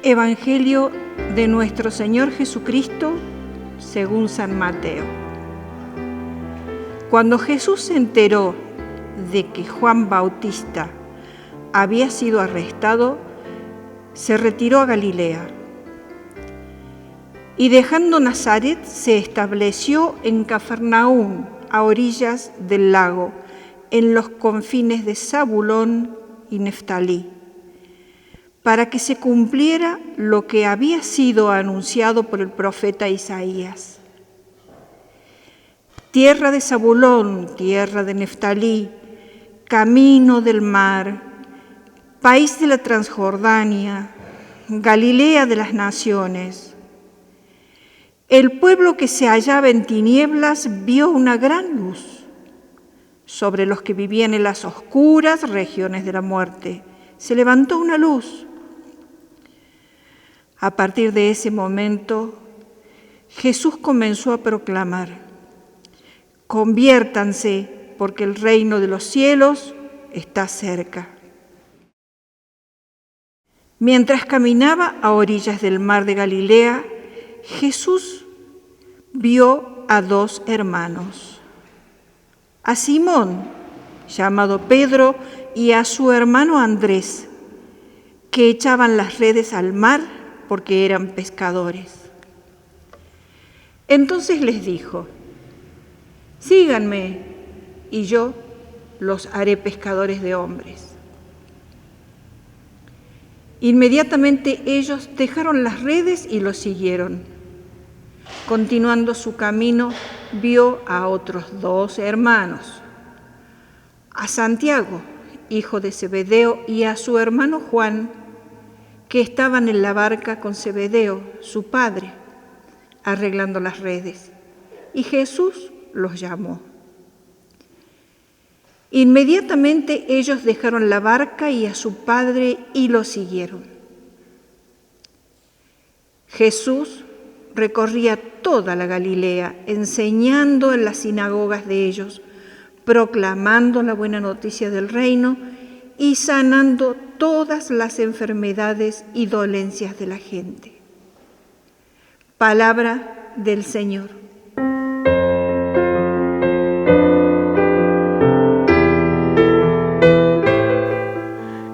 Evangelio de nuestro Señor Jesucristo según San Mateo. Cuando Jesús se enteró de que Juan Bautista había sido arrestado, se retiró a Galilea y dejando Nazaret se estableció en Cafarnaúm, a orillas del lago, en los confines de Zabulón y Neftalí, para que se cumpliera lo que había sido anunciado por el profeta Isaías. Tierra de Zabulón, tierra de Neftalí, camino del mar, país de la Transjordania, Galilea de las naciones. El pueblo que se hallaba en tinieblas vio una gran luz. Sobre los que vivían en las oscuras regiones de la muerte se levantó una luz. A partir de ese momento, Jesús comenzó a proclamar: conviértanse, porque el reino de los cielos está cerca. Mientras caminaba a orillas del mar de Galilea, Jesús vio a dos hermanos, a Simón, llamado Pedro, y a su hermano Andrés, que echaban las redes al mar porque eran pescadores. Entonces les dijo: síganme, y yo los haré pescadores de hombres. Inmediatamente ellos dejaron las redes y lo siguieron. Continuando su camino, vio a otros dos hermanos, a Santiago, hijo de Zebedeo, y a su hermano Juan, que estaban en la barca con Zebedeo, su padre, arreglando las redes. Y Jesús los llamó. Inmediatamente ellos dejaron la barca y a su padre y lo siguieron. Jesús recorría toda la Galilea, enseñando en las sinagogas de ellos, proclamando la buena noticia del reino y sanando todas las enfermedades y dolencias de la gente. Palabra del Señor.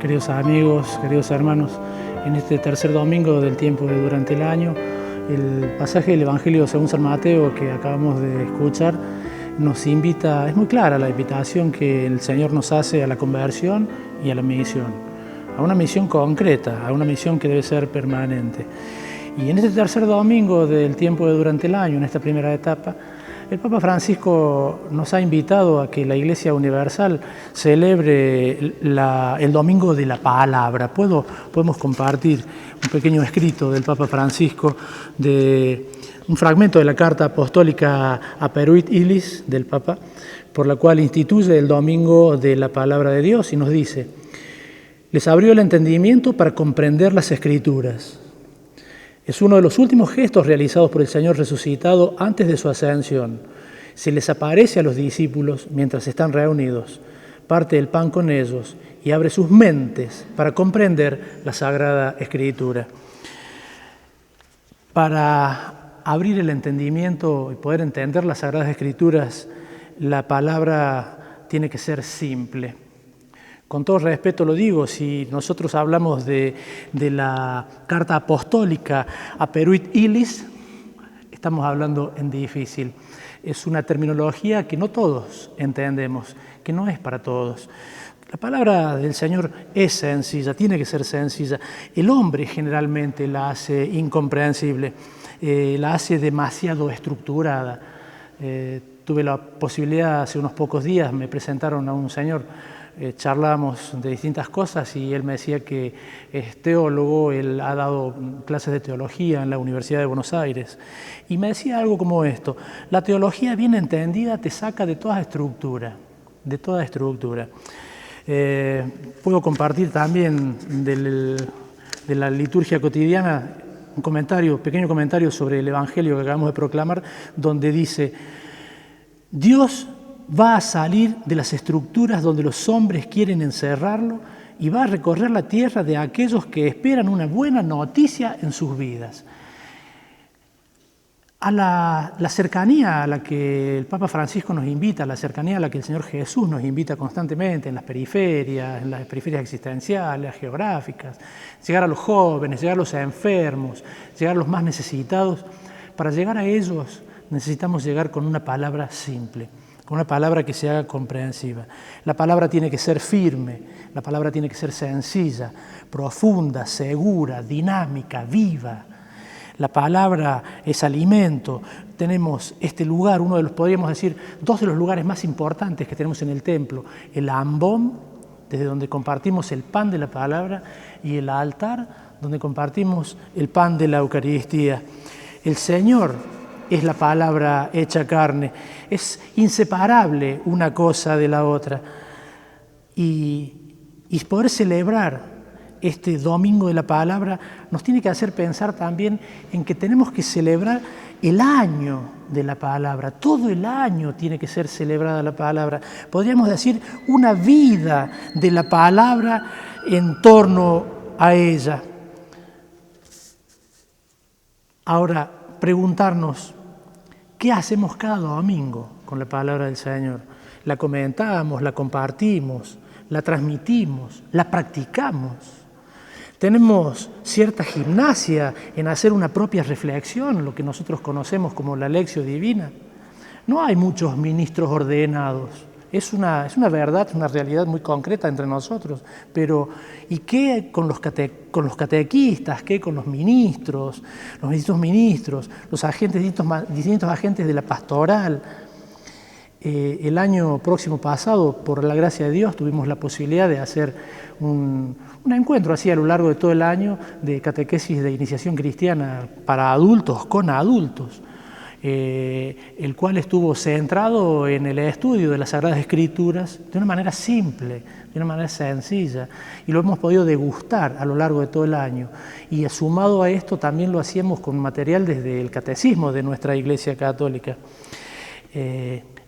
Queridos amigos, queridos hermanos, en este tercer domingo del tiempo de durante el año, el pasaje del Evangelio según San Mateo que acabamos de escuchar nos invita, es muy clara la invitación que el Señor nos hace a la conversión y a la misión, a una misión concreta, a una misión que debe ser permanente. Y en este tercer domingo del tiempo de durante el año, en esta primera etapa, el Papa Francisco nos ha invitado a que la Iglesia Universal celebre el Domingo de la Palabra. Podemos compartir un pequeño escrito del Papa Francisco, de un fragmento de la Carta Apostólica Aperuit Illis del Papa, por la cual instituye el Domingo de la Palabra de Dios y nos dice: les abrió el entendimiento para comprender las Escrituras. Es uno de los últimos gestos realizados por el Señor resucitado antes de su ascensión. Se les aparece a los discípulos mientras están reunidos, parte el pan con ellos y abre sus mentes para comprender la Sagrada Escritura. Para abrir el entendimiento y poder entender las Sagradas Escrituras, la palabra tiene que ser simple. Con todo respeto lo digo, si nosotros hablamos de la Carta Apostólica Aperuit Illis, estamos hablando en difícil. Es una terminología que no todos entendemos, que no es para todos. La palabra del Señor es sencilla, tiene que ser sencilla. El hombre generalmente la hace incomprensible, la hace demasiado estructurada. Tuve la posibilidad, hace unos pocos días, me presentaron a un señor, charlábamos de distintas cosas y él me decía que es teólogo, él ha dado clases de teología en la Universidad de Buenos Aires y me decía algo como esto: la teología bien entendida te saca de toda estructura, puedo compartir también de la liturgia cotidiana un pequeño comentario sobre el Evangelio que acabamos de proclamar, donde dice: Dios va a salir de las estructuras donde los hombres quieren encerrarlo y va a recorrer la tierra de aquellos que esperan una buena noticia en sus vidas. A la cercanía a la que el Papa Francisco nos invita, a la cercanía a la que el Señor Jesús nos invita constantemente en las periferias existenciales, geográficas, llegar a los jóvenes, llegar a los enfermos, llegar a los más necesitados. Para llegar a ellos necesitamos llegar con una palabra simple, con una palabra que se haga comprensiva. La palabra tiene que ser firme, la palabra tiene que ser sencilla, profunda, segura, dinámica, viva. La palabra es alimento. Tenemos este lugar, uno de los, podríamos decir, dos de los lugares más importantes que tenemos en el templo, el ambón, desde donde compartimos el pan de la palabra, y el altar, donde compartimos el pan de la Eucaristía. El Señor es la palabra hecha carne, es inseparable una cosa de la otra. Y poder celebrar este domingo de la palabra nos tiene que hacer pensar también en que tenemos que celebrar el año de la palabra. Todo el año tiene que ser celebrada la palabra. Podríamos decir una vida de la palabra en torno a ella. Ahora, preguntarnos, ¿qué hacemos cada domingo con la palabra del Señor? ¿La comentamos, la compartimos, la transmitimos, la practicamos? Tenemos cierta gimnasia en hacer una propia reflexión, lo que nosotros conocemos como la lección divina. No hay muchos ministros ordenados, es una verdad, una realidad muy concreta entre nosotros, pero ¿y qué con los catequistas? ¿Qué con los distintos ministros, los distintos agentes de la pastoral? El año próximo pasado, por la gracia de Dios, tuvimos la posibilidad de hacer un encuentro así a lo largo de todo el año de catequesis de iniciación cristiana para adultos, con adultos, el cual estuvo centrado en el estudio de las Sagradas Escrituras de una manera simple, de una manera sencilla, y lo hemos podido degustar a lo largo de todo el año. Y sumado a esto también lo hacíamos con material desde el catecismo de nuestra Iglesia Católica.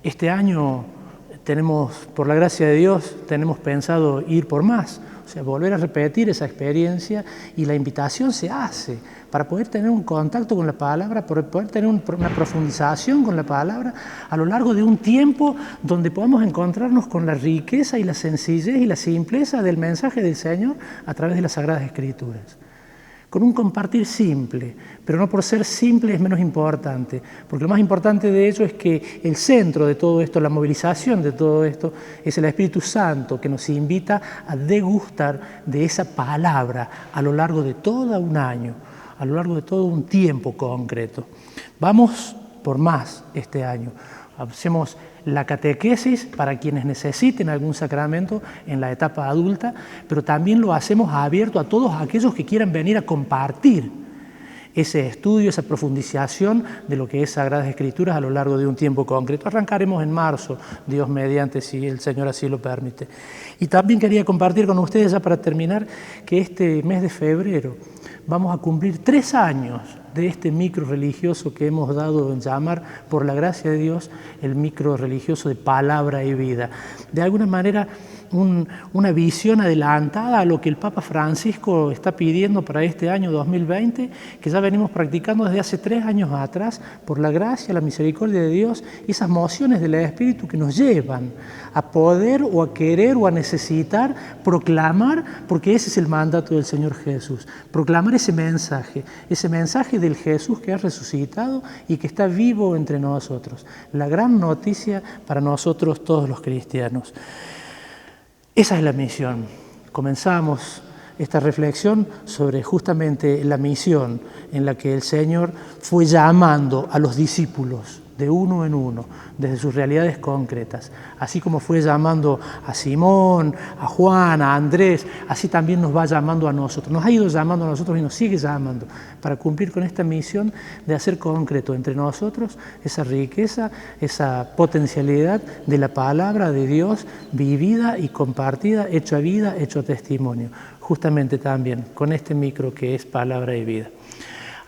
Este año tenemos, por la gracia de Dios, tenemos pensado ir por más, o sea, volver a repetir esa experiencia, y la invitación se hace para poder tener un contacto con la palabra, para poder tener una profundización con la palabra a lo largo de un tiempo donde podamos encontrarnos con la riqueza y la sencillez y la simpleza del mensaje del Señor a través de las Sagradas Escrituras. Con un compartir simple, pero no por ser simple es menos importante, porque lo más importante de ello es que el centro de todo esto, la movilización de todo esto, es el Espíritu Santo, que nos invita a degustar de esa palabra a lo largo de todo un año, a lo largo de todo un tiempo concreto. Vamos por más este año. Hacemos la catequesis para quienes necesiten algún sacramento en la etapa adulta, pero también lo hacemos abierto a todos aquellos que quieran venir a compartir ese estudio, esa profundización de lo que es Sagradas Escrituras a lo largo de un tiempo concreto. Arrancaremos en marzo, Dios mediante, si el Señor así lo permite. Y también quería compartir con ustedes, ya para terminar, que este mes de febrero vamos a cumplir 3 años de este micro religioso que hemos dado en llamar, por la gracia de Dios, el micro religioso de palabra y vida. De alguna manera, una visión adelantada a lo que el Papa Francisco está pidiendo para este año 2020, que ya venimos practicando desde hace 3 años atrás, por la gracia, la misericordia de Dios, y esas mociones del Espíritu que nos llevan a poder o a querer o a necesitar proclamar, porque ese es el mandato del Señor Jesús, proclamar ese mensaje del Jesús que ha resucitado y que está vivo entre nosotros, la gran noticia para nosotros todos los cristianos. Esa es la misión. Comenzamos esta reflexión sobre justamente la misión en la que el Señor fue llamando a los discípulos de uno en uno, desde sus realidades concretas. Así como fue llamando a Simón, a Juan, a Andrés, así también nos va llamando a nosotros. Nos ha ido llamando a nosotros y nos sigue llamando para cumplir con esta misión de hacer concreto entre nosotros esa riqueza, esa potencialidad de la palabra de Dios vivida y compartida, hecho a vida, hecho a testimonio. Justamente también con este micro que es palabra y vida.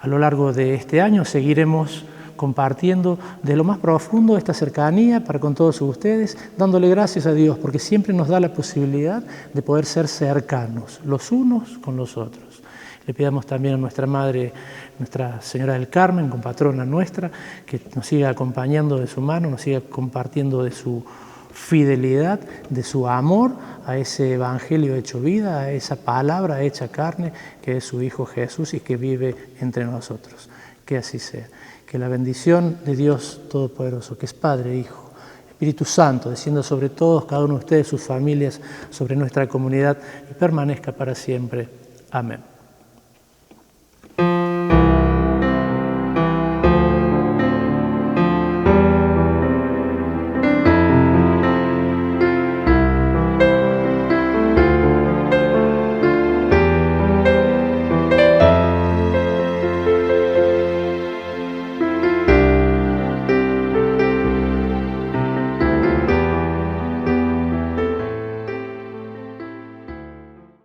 A lo largo de este año seguiremos compartiendo de lo más profundo esta cercanía para con todos ustedes, dándole gracias a Dios, porque siempre nos da la posibilidad de poder ser cercanos, los unos con los otros. Le pidamos también a nuestra Madre, Nuestra Señora del Carmen, compatrona nuestra, que nos siga acompañando de su mano, nos siga compartiendo de su fidelidad, de su amor a ese evangelio hecho vida, a esa palabra hecha carne que es su Hijo Jesús y que vive entre nosotros. Que así sea. Que la bendición de Dios Todopoderoso, que es Padre, Hijo, Espíritu Santo, descienda sobre todos, cada uno de ustedes, sus familias, sobre nuestra comunidad y permanezca para siempre. Amén.